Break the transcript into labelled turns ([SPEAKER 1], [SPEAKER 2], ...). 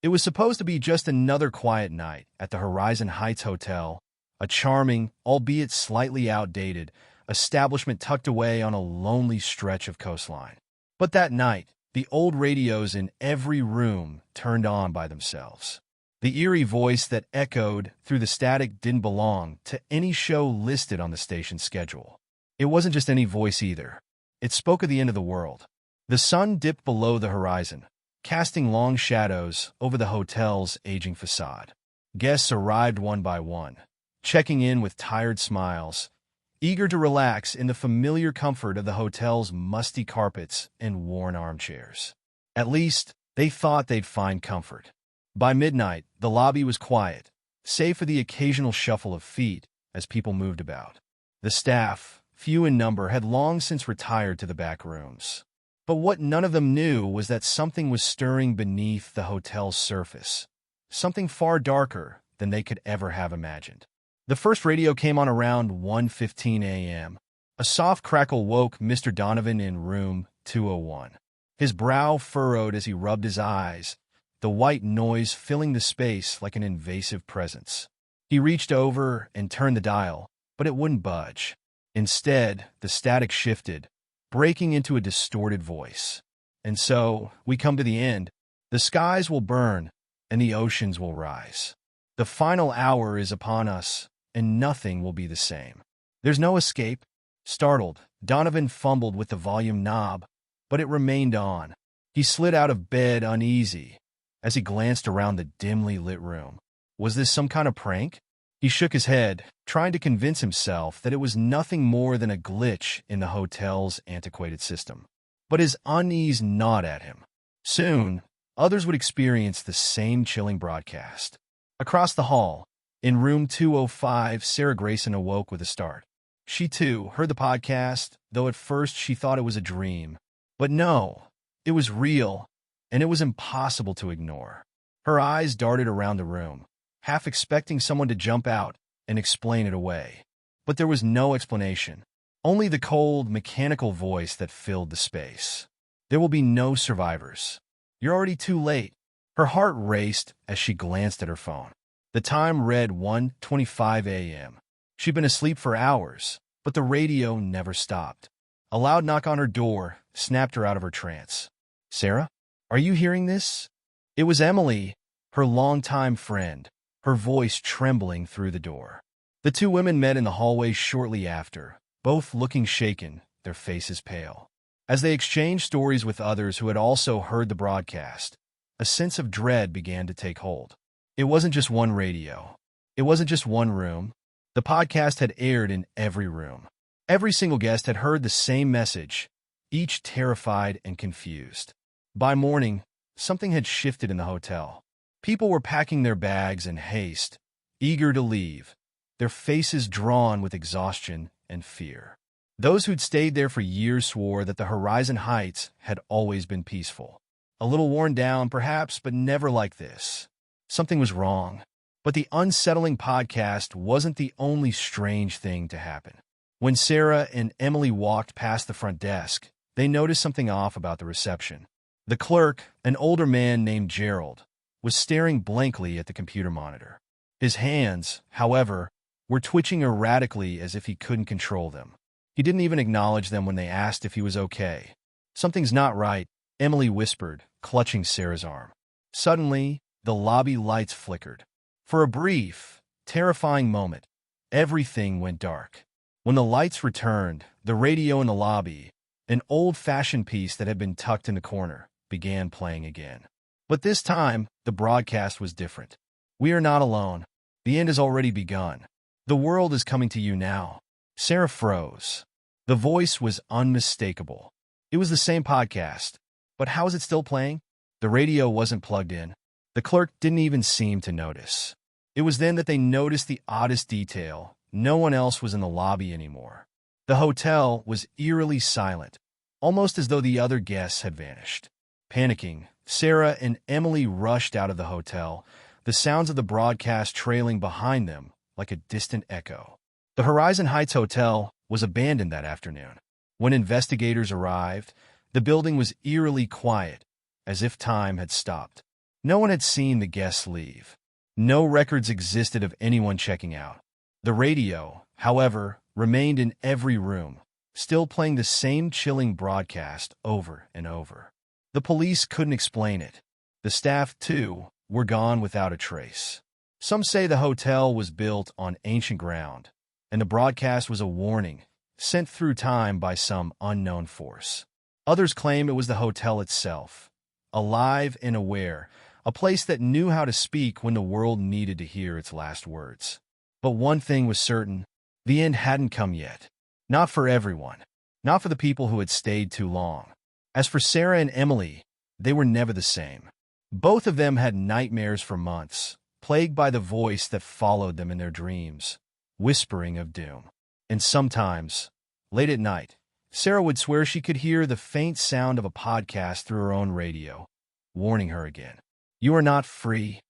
[SPEAKER 1] It was supposed to be just another quiet night at the Horizon Heights Hotel, a charming, albeit slightly outdated, establishment tucked away on a lonely stretch of coastline. But that night, the old radios in every room turned on by themselves. The eerie voice that echoed through the static didn't belong to any show listed on the station's schedule. It wasn't just any voice either. It spoke of the end of the world. The sun dipped below the horizon, casting long shadows over the hotel's aging facade. Guests arrived one by one, checking in with tired smiles, eager to relax in the familiar comfort of the hotel's musty carpets and worn armchairs. At least, they thought they'd find comfort. By midnight, the lobby was quiet, save for the occasional shuffle of feet as people moved about. The staff, few in number, had long since retired to the back rooms. But what none of them knew was that something was stirring beneath the hotel's surface, something far darker than they could ever have imagined. The first radio came on around 1:15 a.m. A soft crackle woke Mr. Donovan in room 201. His brow furrowed as he rubbed his eyes, the white noise filling the space like an invasive presence. He reached over and turned the dial, but it wouldn't budge. Instead, the static shifted, breaking into a distorted voice. And so, we come to the end. The skies will burn, and the oceans will rise. The final hour is upon us, and nothing will be the same. There's no escape. Startled, Donovan fumbled with the volume knob, but it remained on. He slid out of bed uneasy as he glanced around the dimly lit room. Was this some kind of prank? He shook his head, trying to convince himself that it was nothing more than a glitch in the hotel's antiquated system. But his unease gnawed at him. Soon, others would experience the same chilling broadcast. Across the hall, in room 205, Sarah Grayson awoke with a start. She, too, heard the podcast, though at first she thought it was a dream. But no, it was real, and it was impossible to ignore. Her eyes darted around the room, half expecting someone to jump out and explain it away. But there was no explanation, only the cold, mechanical voice that filled the space. There will be no survivors. You're already too late. Her heart raced as she glanced at her phone. The time read 1:25 a.m. She'd been asleep for hours, but the radio never stopped. A loud knock on her door snapped her out of her trance. "Sarah, are you hearing this?" It was Emily, her longtime friend, her voice trembling through the door. The two women met in the hallway shortly after, both looking shaken, their faces pale. As they exchanged stories with others who had also heard the broadcast, a sense of dread began to take hold. It wasn't just one radio. It wasn't just one room. The podcast had aired in every room. Every single guest had heard the same message, each terrified and confused. By morning, something had shifted in the hotel. People were packing their bags in haste, eager to leave, their faces drawn with exhaustion and fear. Those who'd stayed there for years swore that the Horizon Heights had always been peaceful. A little worn down, perhaps, but never like this. Something was wrong. But the unsettling podcast wasn't the only strange thing to happen. When Sarah and Emily walked past the front desk, they noticed something off about the reception. The clerk, an older man named Gerald, was staring blankly at the computer monitor. His hands, however, were twitching erratically as if he couldn't control them. He didn't even acknowledge them when they asked if he was okay. "Something's not right," Emily whispered, clutching Sarah's arm. Suddenly, the lobby lights flickered. For a brief, terrifying moment, everything went dark. When the lights returned, the radio in the lobby, an old-fashioned piece that had been tucked in the corner, began playing again. But this time, the broadcast was different. "We are not alone. The end has already begun. The world is coming to you now." Sarah froze. The voice was unmistakable. It was the same podcast. But how is it still playing? The radio wasn't plugged in. The clerk didn't even seem to notice. It was then that they noticed the oddest detail. No one else was in the lobby anymore. The hotel was eerily silent, almost as though the other guests had vanished. Panicking, Sarah and Emily rushed out of the hotel, the sounds of the broadcast trailing behind them like a distant echo. The Horizon Heights Hotel was abandoned that afternoon. When investigators arrived, the building was eerily quiet, as if time had stopped. No one had seen the guests leave. No records existed of anyone checking out. The radio, however, remained in every room, still playing the same chilling broadcast over and over. The police couldn't explain it. The staff, too, were gone without a trace. Some say the hotel was built on ancient ground, and the broadcast was a warning sent through time by some unknown force. Others claim it was the hotel itself, alive and aware, a place that knew how to speak when the world needed to hear its last words. But one thing was certain, the end hadn't come yet. Not for everyone. Not for the people who had stayed too long. As for Sarah and Emily, they were never the same. Both of them had nightmares for months, plagued by the voice that followed them in their dreams, whispering of doom. And sometimes, late at night, Sarah would swear she could hear the faint sound of a podcast through her own radio, warning her again. You are not free.